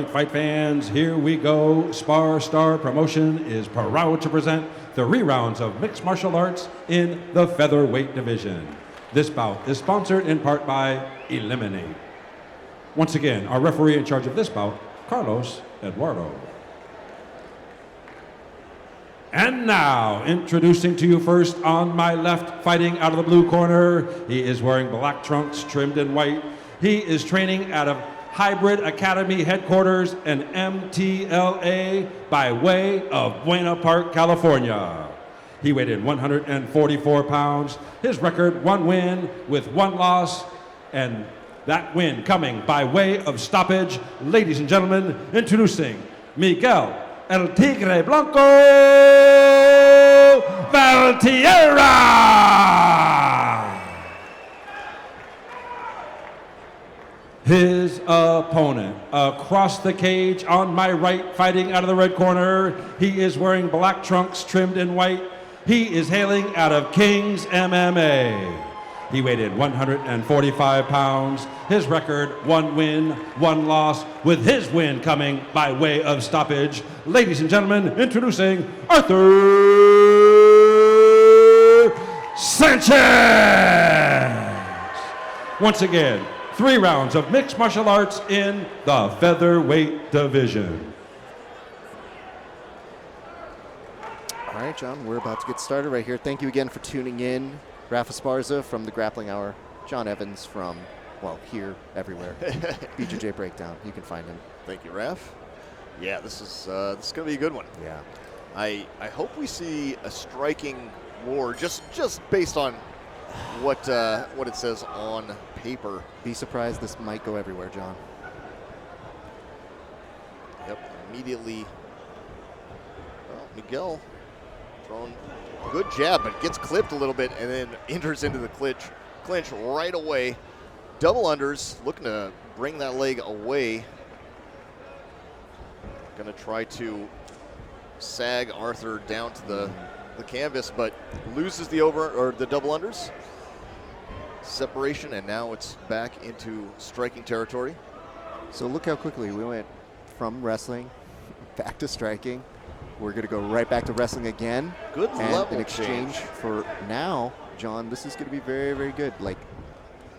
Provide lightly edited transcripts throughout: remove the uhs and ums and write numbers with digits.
right, fight fans, here we go. SparStar Promotion is proud to present 3 rounds of mixed martial arts in the featherweight division. This bout is sponsored in part by Eliminate. Once again, our referee in charge of this bout, Carlos Eduardo. And now, introducing to you first on my left, fighting out of the blue corner, he is wearing black trunks trimmed in white. He is training out of Hybrid Academy headquarters and MTLA by way of Buena Park, California. He weighed in 144 pounds. His record, 1 win with 1 loss, and that win coming by way of stoppage. Ladies and gentlemen, introducing Miguel El Tigre Blanco Valtierra. His opponent across the cage on my right, fighting out of the red corner. He is wearing black trunks trimmed in white. He is hailing out of King's MMA. He weighed in 145 pounds. His record, 1 win, 1 loss, with his win coming by way of stoppage. Ladies and gentlemen, introducing Arthur Sanchez. Once again, 3 rounds of mixed martial arts in the featherweight division. All right, John, we're about to get started right here. Thank you again for tuning in. Rafa Sparza from the Grappling Hour. John Evans from, well, here, everywhere. BJJ Breakdown. You can find him. Thank you, Raf. Yeah, this is going to be a good one. Yeah. I hope we see a striking war just based on what it says on paper. Be surprised, this might go everywhere, John. Yep, immediately. Well, Miguel throwing a good jab, but gets clipped a little bit and then enters into the clinch right away. Double unders, looking to bring that leg away. Going to try to sag Arthur down to the canvas, but loses the double unders. Separation, and now it's back into striking territory. So look how quickly we went from wrestling back to striking. We're going to go right back to wrestling again. Good and level in exchange change. for now, John, this is going to be very, very good. Like,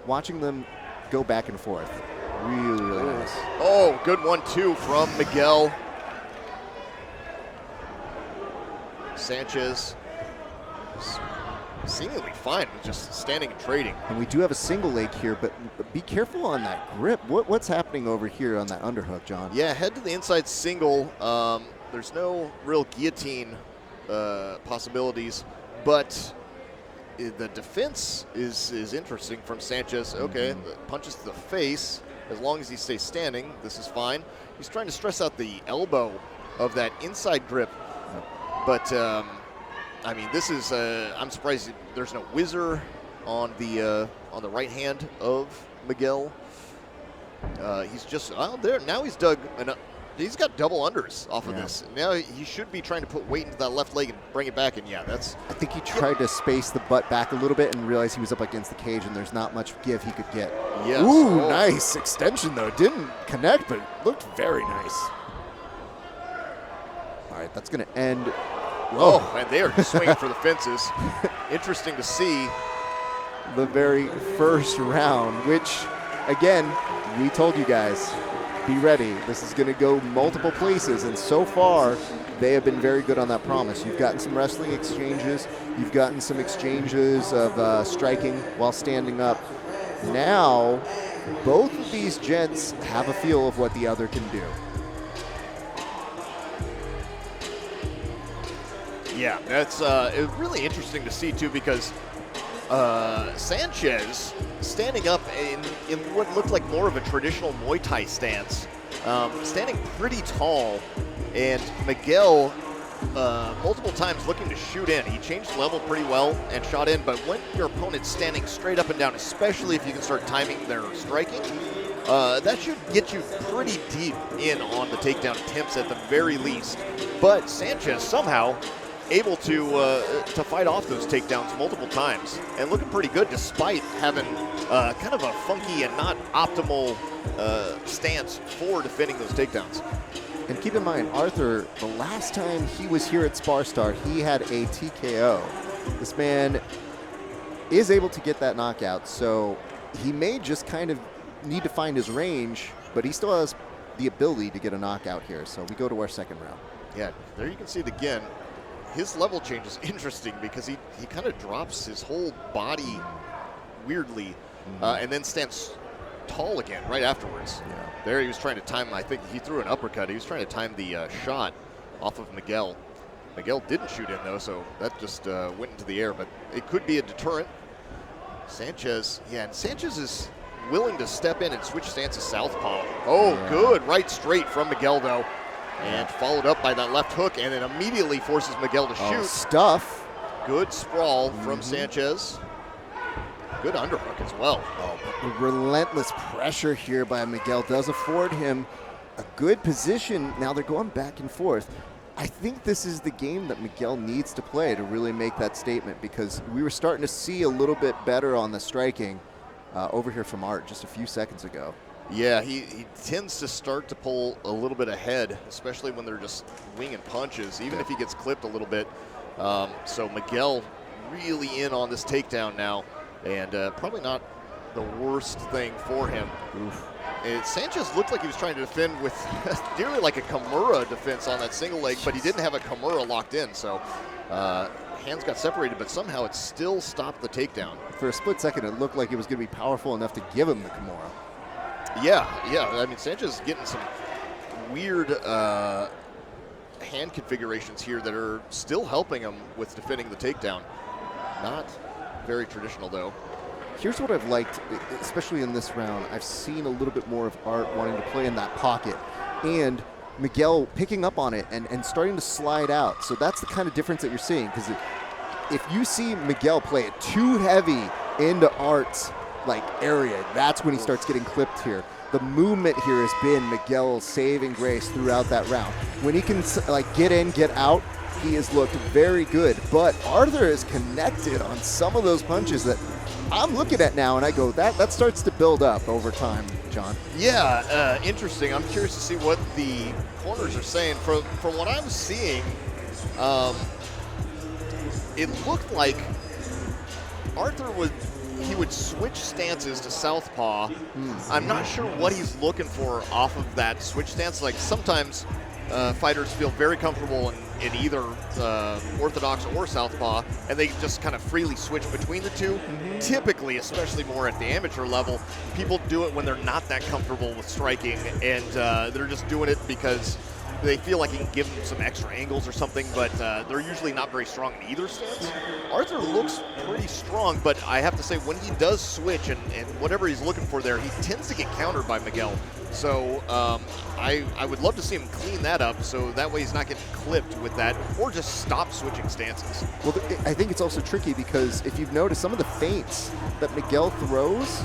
watching them go back and forth. Really, really nice. Oh, good 1-2 from Miguel. Sanchez seemingly fine with just standing and trading. And we do have a single leg here, but be careful on that grip. What's happening over here on that underhook, John? Yeah, head to the inside single. There's no real guillotine possibilities, but the defense is interesting from Sanchez. Okay, punches to the face. As long as he stays standing, this is fine. He's trying to stress out the elbow of that inside grip, but I mean, this is. I'm surprised there's no whizzer on the right hand of Miguel. He's just there now. He's dug. He's got double unders off of this. Now he should be trying to put weight into that left leg and bring it back. And yeah, that's. I think he tried to space the butt back a little bit and realized he was up against the cage and there's not much give he could get. Yes. Ooh, nice extension though. Didn't connect, but looked very nice. All right, that's going to end. Whoa, and they are just swinging for the fences. Interesting to see. The very first round, which, again, we told you guys, be ready. This is going to go multiple places, and so far, they have been very good on that promise. You've gotten some wrestling exchanges. You've gotten some exchanges of striking while standing up. Now, both of these gents have a feel of what the other can do. Yeah, that's really interesting to see, too, because Sanchez standing up in what looked like more of a traditional Muay Thai stance, standing pretty tall, and Miguel multiple times looking to shoot in. He changed level pretty well and shot in, but when your opponent's standing straight up and down, especially if you can start timing their striking, that should get you pretty deep in on the takedown attempts at the very least. But Sanchez somehow able to fight off those takedowns multiple times and looking pretty good despite having kind of a funky and not optimal stance for defending those takedowns. And keep in mind, Arthur, the last time he was here at SparStar, he had a TKO. This man is able to get that knockout, so he may just kind of need to find his range, but he still has the ability to get a knockout here. So we go to our second round. Yeah, there you can see it again. His level change is interesting because he kind of drops his whole body weirdly and then stands tall again right afterwards. Yeah. There he was trying to time, I think he threw an uppercut. He was trying to time the shot off of Miguel. Miguel didn't shoot in though, so that just went into the air, but it could be a deterrent. Sanchez, yeah, and Sanchez is willing to step in and switch stances southpaw. Oh, yeah. Good right straight from Miguel though. And followed up by that left hook, and it immediately forces Miguel to shoot. Stuff. Good sprawl from Sanchez. Good underhook as well. The relentless pressure here by Miguel does afford him a good position. Now they're going back and forth. I think this is the game that Miguel needs to play to really make that statement, because we were starting to see a little bit better on the striking over here from Art just a few seconds ago. Yeah, he tends to start to pull a little bit ahead, especially when they're just winging punches, even if he gets clipped a little bit. So Miguel really in on this takedown now, and probably not the worst thing for him. Sanchez looked like he was trying to defend with nearly like a Kimura defense on that single leg, but he didn't have a Kimura locked in, so hands got separated, but somehow it still stopped the takedown. For a split second, it looked like it was going to be powerful enough to give him the Kimura. Yeah. I mean, Sanchez is getting some weird hand configurations here that are still helping him with defending the takedown. Not very traditional, though. Here's what I've liked, especially in this round. I've seen a little bit more of Art wanting to play in that pocket, and Miguel picking up on it and starting to slide out. So that's the kind of difference that you're seeing, because if you see Miguel play it too heavy into Art's area, that's when he starts getting clipped here. The movement here has been Miguel's saving grace throughout that round. When he can get in, get out, he has looked very good. But Arthur is connected on some of those punches that I'm looking at now, and I go, that starts to build up over time, John. Yeah, interesting. I'm curious to see what the corners are saying. From what I'm seeing, it looked like Arthur would switch stances to southpaw. I'm not sure what he's looking for off of that switch stance. Like sometimes fighters feel very comfortable in either orthodox or southpaw, and they just kind of freely switch between the two. Typically, especially more at the amateur level, people do it when they're not that comfortable with striking, and they're just doing it because they feel like he can give them some extra angles or something, but they're usually not very strong in either stance. Arthur looks pretty strong, but I have to say when he does switch and whatever he's looking for there, he tends to get countered by Miguel. So I would love to see him clean that up so that way he's not getting clipped with that, or just stop switching stances. Well, I think it's also tricky because if you've noticed some of the feints that Miguel throws,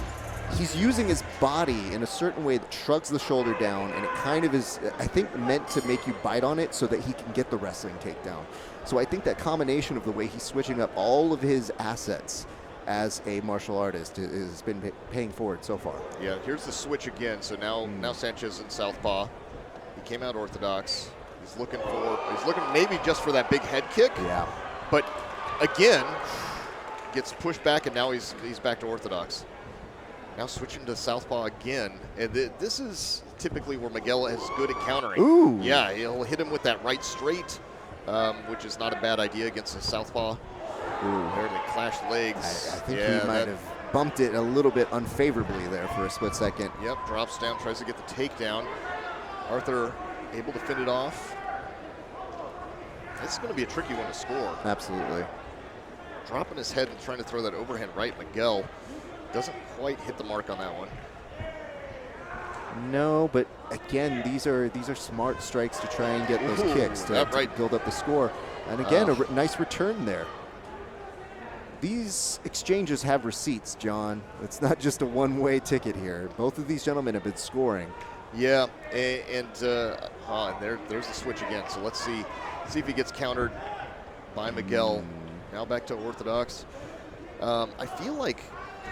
he's using his body in a certain way that shrugs the shoulder down, and it kind of is, I think, meant to make you bite on it so that he can get the wrestling takedown. So I think that combination of the way he's switching up all of his assets as a martial artist has been paying forward so far. Yeah, here's the switch again. So now Sanchez in southpaw. He came out orthodox. He's looking maybe just for that big head kick. Yeah. But again, gets pushed back, and now he's back to orthodox. Now switching to southpaw again, and this is typically where Miguel is good at countering. Ooh. Yeah, he'll hit him with that right straight, which is not a bad idea against a southpaw. Ooh. There they clash legs. I think he might have bumped it a little bit unfavorably there for a split second. Yep, drops down, tries to get the takedown. Arthur able to fend it off. This is going to be a tricky one to score. Absolutely. Dropping his head and trying to throw that overhand right, Miguel doesn't quite hit the mark on that one. No, but again, these are smart strikes to try and get those kicks to build up the score. And again, a nice return there. These exchanges have receipts, John. It's not just a one-way ticket here. Both of these gentlemen have been scoring. Yeah, and there's the switch again. So let's see if he gets countered by Miguel. Now back to orthodox. I feel like,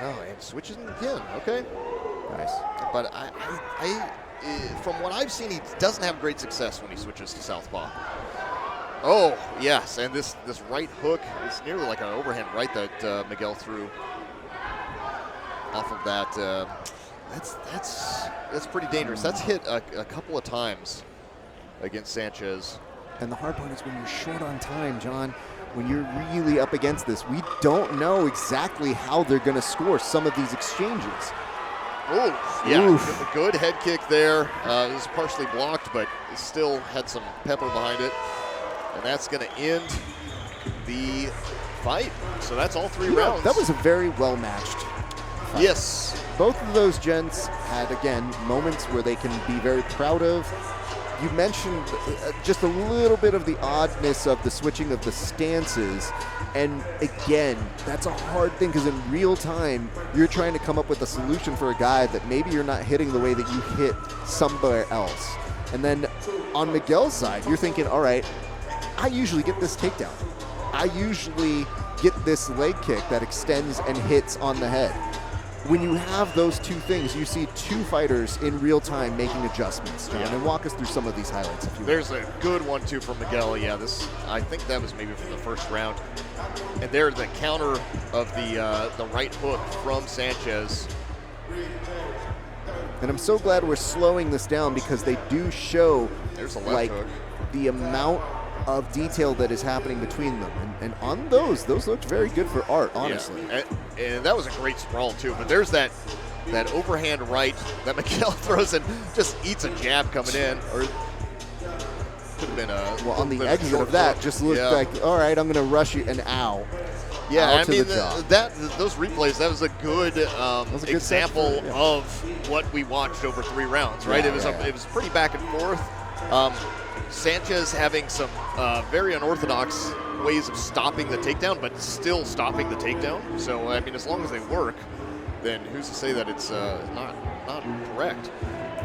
and switches again. Okay. Nice. But from what I've seen, he doesn't have great success when he switches to southpaw. Oh, yes, and this right hook is nearly like an overhand right that Miguel threw off of that. That's pretty dangerous. That's hit a couple of times against Sanchez. And the hard part is when you're short on time, John, when you're really up against this, we don't know exactly how they're going to score some of these exchanges. Oh, yeah, Oof. Good head kick there. It was partially blocked, but it still had some pepper behind it. And that's going to end the fight. So that's all 3 rounds. That was a very well-matched fight. Yes. Both of those gents had, again, moments where they can be very proud of. You mentioned just a little bit of the oddness of the switching of the stances. And again, that's a hard thing because in real time, you're trying to come up with a solution for a guy that maybe you're not hitting the way that you hit somewhere else. And then on Miguel's side, you're thinking, all right, I usually get this takedown. I usually get this leg kick that extends and hits on the head. When you have those two things, you see 2 fighters in real time making adjustments, John. And walk us through some of these highlights, if you will. There's a good one, too, from Miguel. Yeah, I think that was maybe from the first round. And there, the counter of the right hook from Sanchez. And I'm so glad we're slowing this down because they do show There's a left hook. The amount of detail that is happening between them. And on those looked very good for Art, honestly. Yeah. And that was a great sprawl, too. But there's that overhand right that Miguel throws and just eats a jab coming in. Or could have been a well, on the exit of that, just looked like, all right, I'm going to rush you, and ow. Yeah, I mean, those replays, that was a good example of what we watched over 3 rounds, right? Yeah, it was pretty back and forth. Sanchez having some very unorthodox ways of stopping the takedown, but still stopping the takedown. So, I mean, as long as they work, then who's to say that it's not correct?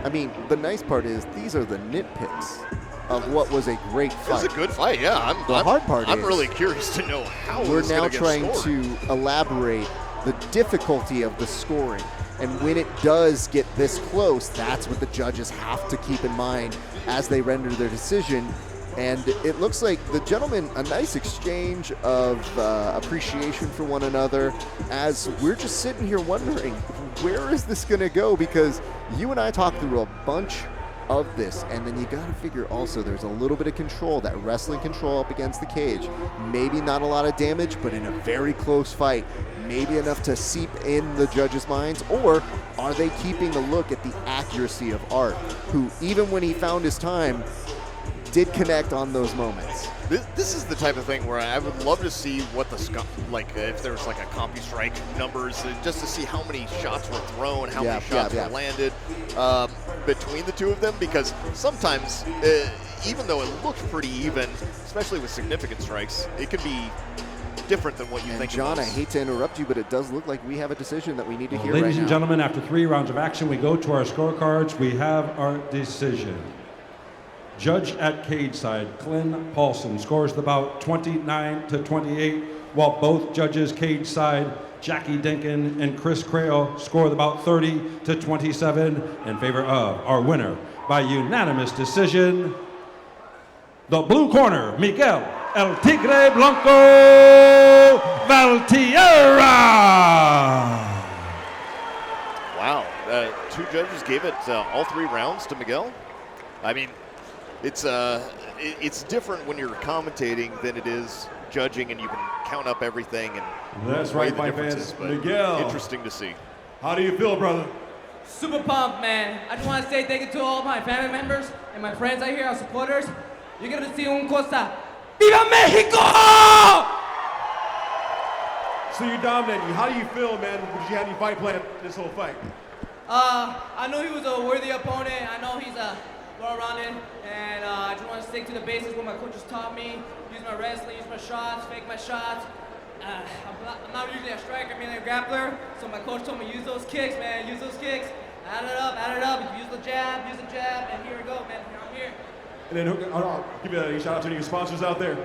I mean, the nice part is these are the nitpicks of what was a great fight. It was a good fight, yeah. The hard part I'm really curious to know how we're now trying to elaborate the difficulty of the scoring. And when it does get this close, that's what the judges have to keep in mind as they render their decision. And it looks like the gentlemen, a nice exchange of appreciation for one another as we're just sitting here wondering, where is this going to go? Because you and I talked through a bunch of this, and then you got to figure also there's a little bit of control, that wrestling control up against the cage. Maybe not a lot of damage, but in a very close fight, maybe enough to seep in the judges' minds, or are they keeping a look at the accuracy of Art, who even when he found his time, did connect on those moments. This is the type of thing where I would love to see what if there's like a CompuStrike numbers, just to see how many shots were thrown, how many shots were landed between the two of them, because sometimes, even though it looked pretty even, especially with significant strikes, it could be different than what you think. John, I hate to interrupt you, but it does look like we have a decision that we need to hear Ladies and gentlemen, after 3 rounds of action, we go to our scorecards. We have our decision. Judge at cage side, Clint Paulson, scores the bout 29-28, while both judges cage side, Jackie Denkin and Chris Crail, score the bout 30-27 in favor of our winner by unanimous decision, the blue corner, Miguel El Tigre Blanco Valtierra. Wow, 2 judges gave it all 3 rounds to Miguel. I mean, it's different when you're commentating than it is judging, and you can count up everything and that's right, my fans. Miguel, interesting to see. How do you feel, brother? Super pumped, man. I just want to say thank you to all my family members and my friends out here, our supporters. You're gonna see un cosa. Viva Mexico! So you're dominating. How do you feel, man? Did you have any fight plan this whole fight? I know he was a worthy opponent. I know he's well-rounded, and I just want to stick to the basics what my coaches taught me. Use my wrestling, use my shots, fake my shots. I'm not usually a striker, I'm mainly a grappler, so my coach told me use those kicks, man, use those kicks. Add it up. If you use the jab, and here we go, man. Here I'm here. And then I'll give you a shout out to any sponsors out there.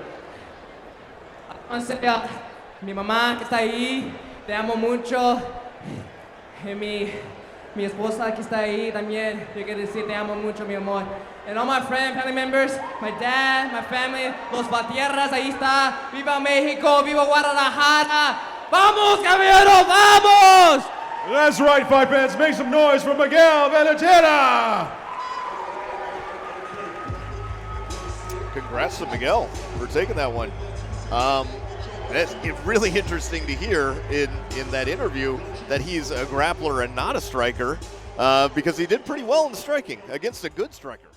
En serio, mi mamá que está ahí, te amo mucho. Y mi esposa que está ahí también, yo quiero decir te amo mucho, mi amor. And all my friends, family members, my dad, my family, los Valtierras, ahí está. ¡Viva México! ¡Viva Guadalajara! ¡Vamos, caballeros! ¡Vamos! That's right, fight fans. Make some noise for Miguel Valtierra. Congrats to Miguel for taking that one. It's really interesting to hear in that interview that he's a grappler and not a striker, because he did pretty well in striking against a good striker.